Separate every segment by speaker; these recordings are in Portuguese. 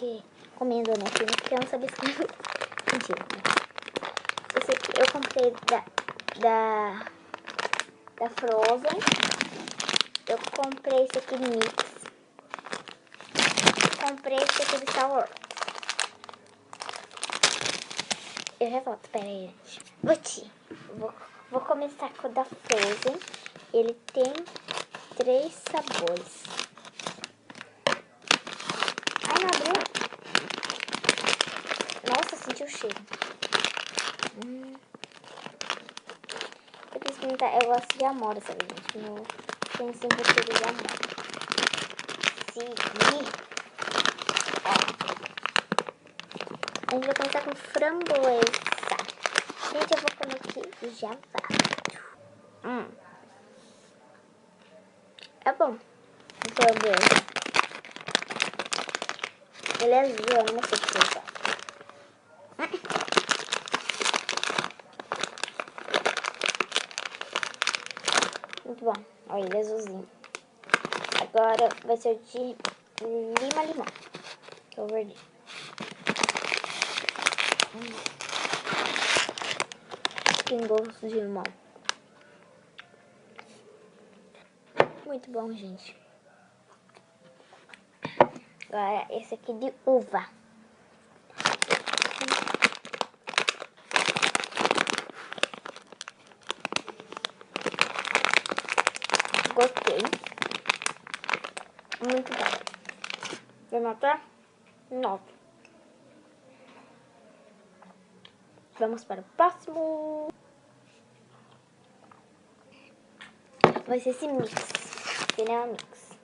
Speaker 1: que comendo, né, filme, porque eu não sabia escrever. Mentira. Esse aqui eu comprei da Frozen. Eu comprei esse aqui Mix. Comprei esse aqui do Star Wars. Eu já volto, pera aí, gente. Vou começar com o da Frozen. Ele tem 3 sabores. Ai, não abriu. Nossa, senti o cheiro. Eu quis experimentar. Eu gosto de amora, sabe, gente? Tem esse roteiro de amora. Sim. A gente vai começar com framboesa. Gente, eu vou comer aqui e já vai. É bom. Framboesa. Ele é azul, eu não sei o que é. Muito bom. Olha, ele é azulzinho. Agora vai ser de limão. Que é o verde. Tem gosto de limão. Muito bom, gente. Agora esse aqui de uva. Gostei. Muito bom. Vou notar 9. Vamos para o próximo. Vai ser esse mix. Ele é um mix.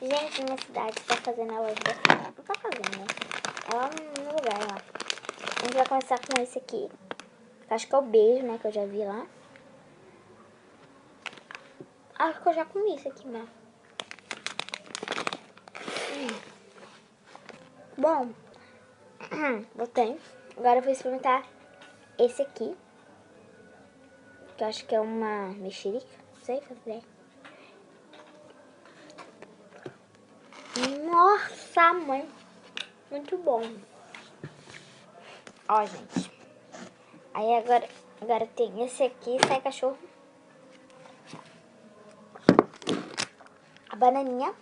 Speaker 1: Gente, minha cidade tá fazendo a loja da cidade. Não tá fazendo, né? É lá no lugar, lá. A gente vai começar com esse aqui. Acho que é o beijo, né? Que eu já vi lá. Acho que eu já comi esse aqui, né? Bom. Botei. Agora eu vou experimentar esse aqui. Que eu acho que é uma mexerica. Não sei fazer. Nossa, mãe. Muito bom. Ó, gente. Aí agora tem esse aqui, sai cachorro. A bananinha.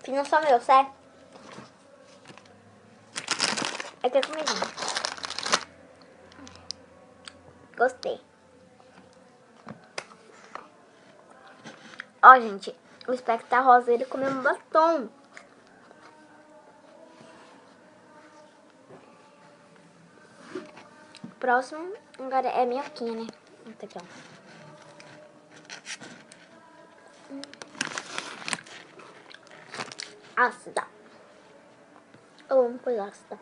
Speaker 1: Que não só meu, sai. Aqui é comigo. Gostei. Ó, gente. O espectro tá rosa, ele comeu um batom. Próximo, agora é minhoquinha, né? Tá aqui, ó. Ácida. Eu amo coisa ácida.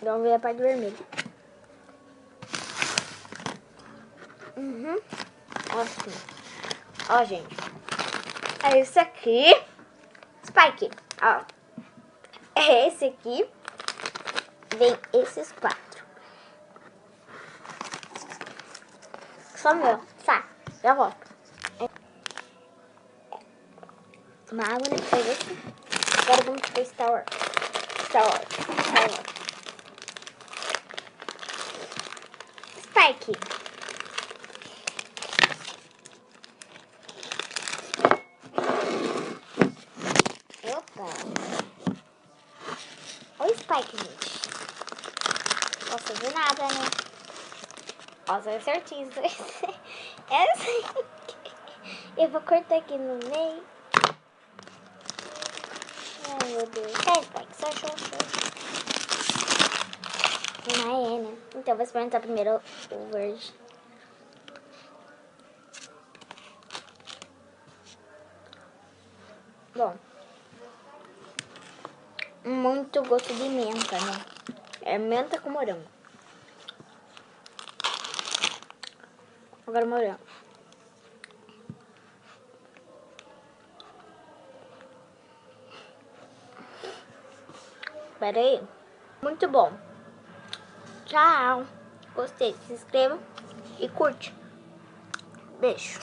Speaker 1: Vamos ver a parte vermelha. Ótimo. Ó, gente. É esse aqui. Spike. Ó. É esse aqui. Vem esses 4. Só meu. Tá. Já volto. Uma água, né? Foi esse. Agora vamos pro Star Wars. Spike. Opa. Olha o Spike, gente. Nossa, de nada, né? Nossa, é certinho isso. Eu vou cortar aqui no meio. Ai, meu Deus. É, Spike, só show. Não é, né? Então, eu vou experimentar primeiro o verde. Bom. Muito gosto de menta, né? É menta com morango. Agora morango. Pera aí. Muito bom. Tchau. Gostei. Se inscreva e curte. Beijo.